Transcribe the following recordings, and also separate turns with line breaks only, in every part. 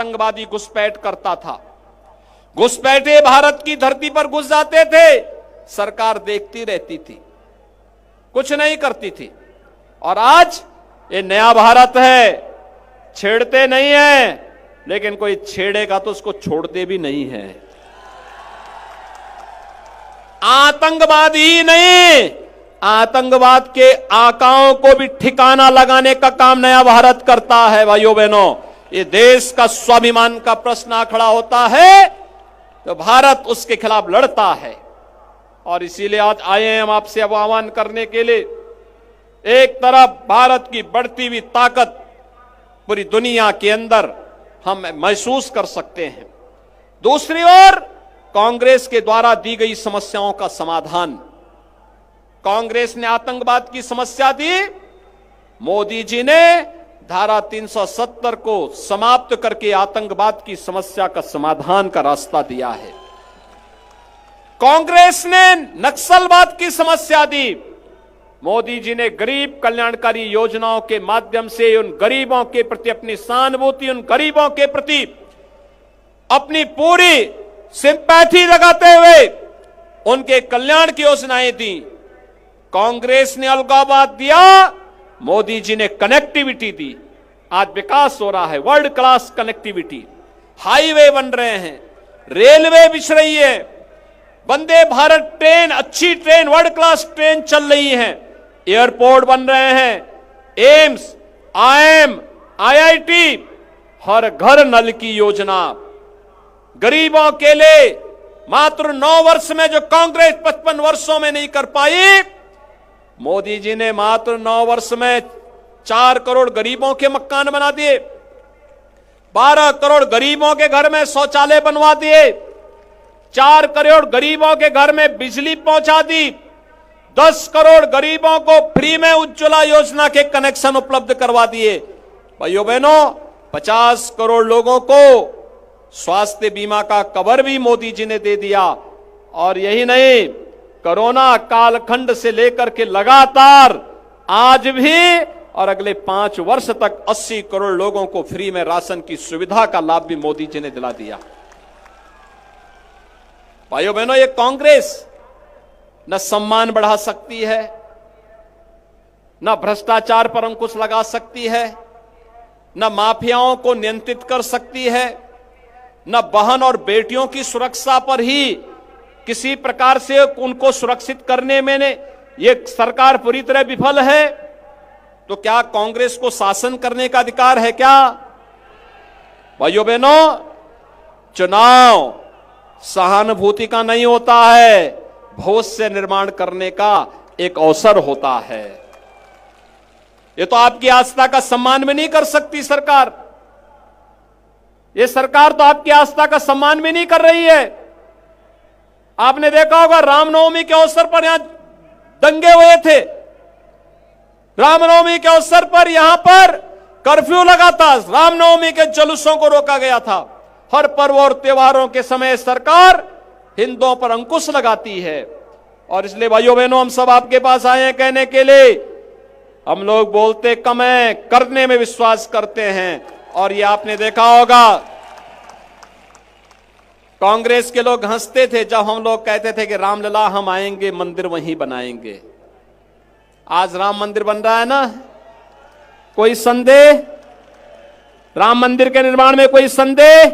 आतंकवादी घुसपैठ करता था, घुसपैठे भारत की धरती पर घुस जाते थे, सरकार देखती रहती थी, कुछ नहीं करती थी। और आज ये नया भारत है, छेड़ते नहीं है, लेकिन कोई छेड़ेगा तो उसको छोड़ते भी नहीं है। आतंकवाद ही नहीं, आतंकवाद के आकाओं को भी ठिकाना लगाने का काम नया भारत करता है। भाइयों बहनों, ये देश का स्वाभिमान का प्रश्न खड़ा होता है तो भारत उसके खिलाफ लड़ता है। और इसीलिए आज आए हैं हम आपसे अब आह्वान करने के लिए। एक तरफ भारत की बढ़ती हुई ताकत पूरी दुनिया के अंदर हम महसूस कर सकते हैं, दूसरी ओर कांग्रेस के द्वारा दी गई समस्याओं का समाधान। कांग्रेस ने आतंकवाद की समस्या दी, मोदी जी ने धारा 370 को समाप्त करके आतंकवाद की समस्या का समाधान का रास्ता दिया है। कांग्रेस ने नक्सलवाद की समस्या दी, मोदी जी ने गरीब कल्याणकारी योजनाओं के माध्यम से उन गरीबों के प्रति अपनी सहानुभूति, उन गरीबों के प्रति अपनी पूरी सिंपैथी लगाते हुए उनके कल्याण की योजनाएं दी। कांग्रेस ने अलगाववाद दिया, मोदी जी ने कनेक्टिविटी दी। आज विकास हो रहा है, वर्ल्ड क्लास कनेक्टिविटी, हाईवे बन रहे हैं, रेलवे बिछ रही है, वंदे भारत ट्रेन, अच्छी ट्रेन, वर्ल्ड क्लास ट्रेन चल रही है, एयरपोर्ट बन रहे हैं, एम्स, आईएम, आईआईटी, हर घर नल की योजना। गरीबों के लिए मात्र 9 वर्ष में जो कांग्रेस 55 वर्षों में नहीं कर पाई, मोदी जी ने मात्र 9 वर्ष में 4 करोड़ गरीबों के मकान बना दिए, 12 करोड़ गरीबों के घर में शौचालय बनवा दिए, 4 करोड़ गरीबों के घर में बिजली पहुंचा दी, 10 करोड़ गरीबों को फ्री में उज्ज्वला योजना के कनेक्शन उपलब्ध करवा दिए। भाइयों बहनों, 50 करोड़ लोगों को स्वास्थ्य बीमा का कवर भी मोदी जी ने दे दिया। और यही नहीं, कोरोना कालखंड से लेकर के लगातार आज भी और अगले 5 वर्ष तक 80 करोड़ लोगों को फ्री में राशन की सुविधा का लाभ भी मोदी जी ने दिला दिया। भाइयों बहनों, ये कांग्रेस न सम्मान बढ़ा सकती है, न भ्रष्टाचार पर अंकुश लगा सकती है, न माफियाओं को नियंत्रित कर सकती है, न बहन और बेटियों की सुरक्षा पर ही किसी प्रकार से उनको सुरक्षित करने में ये सरकार पूरी तरह विफल है। तो क्या कांग्रेस को शासन करने का अधिकार है क्या? भाइयों बहनों, चुनाव सहानुभूति का नहीं होता है, भविष्य निर्माण करने का एक अवसर होता है। ये तो आपकी आस्था का सम्मान भी नहीं कर सकती सरकार, ये सरकार तो आपकी आस्था का सम्मान भी नहीं कर रही है। आपने देखा होगा रामनवमी के अवसर पर यहां दंगे हुए थे, रामनवमी के अवसर पर यहां पर कर्फ्यू लगा था, रामनवमी के जुलूसों को रोका गया था। हर पर्व और त्योहारों के समय सरकार हिंदुओं पर अंकुश लगाती है। और इसलिए भाइयों बहनों, हम सब आपके पास आए हैं कहने के लिए, हम लोग बोलते कम है, करने में विश्वास करते हैं। और ये आपने देखा होगा, कांग्रेस के लोग हंसते थे जब हम लोग कहते थे कि रामलला हम आएंगे, मंदिर वहीं बनाएंगे। आज राम मंदिर बन रहा है ना, कोई संदेह? राम मंदिर के निर्माण में कोई संदेह?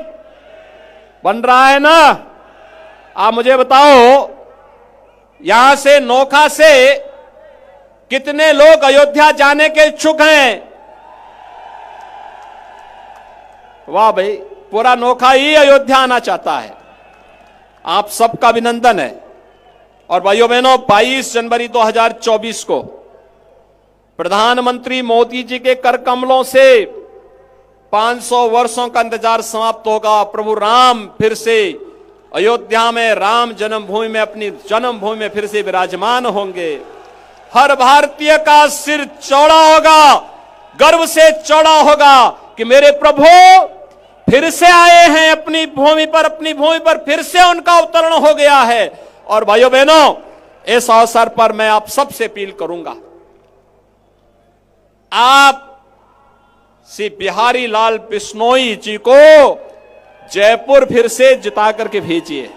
बन रहा है ना। आप मुझे बताओ, यहां से नोखा से कितने लोग अयोध्या जाने के इच्छुक हैं? वाह भाई, पूरा नोखा ही अयोध्या आना चाहता है। आप सबका अभिनंदन है। और भाइयों बहनों, 22 जनवरी 2024 को प्रधानमंत्री मोदी जी के कर कमलों से 500 वर्षों का इंतजार समाप्त होगा। प्रभु राम फिर से अयोध्या में, राम जन्मभूमि में, अपनी जन्मभूमि में फिर से विराजमान होंगे। हर भारतीय का सिर चौड़ा होगा, गर्व से चौड़ा होगा कि मेरे प्रभु फिर से आए हैं अपनी भूमि पर फिर से उनका अवतरण हो गया है। और भाइयों बहनों, इस अवसर पर मैं आप सबसे अपील करूंगा, आप श्री बिहारी लाल बिश्नोई जी को जयपुर फिर से जिता करके भेजिए।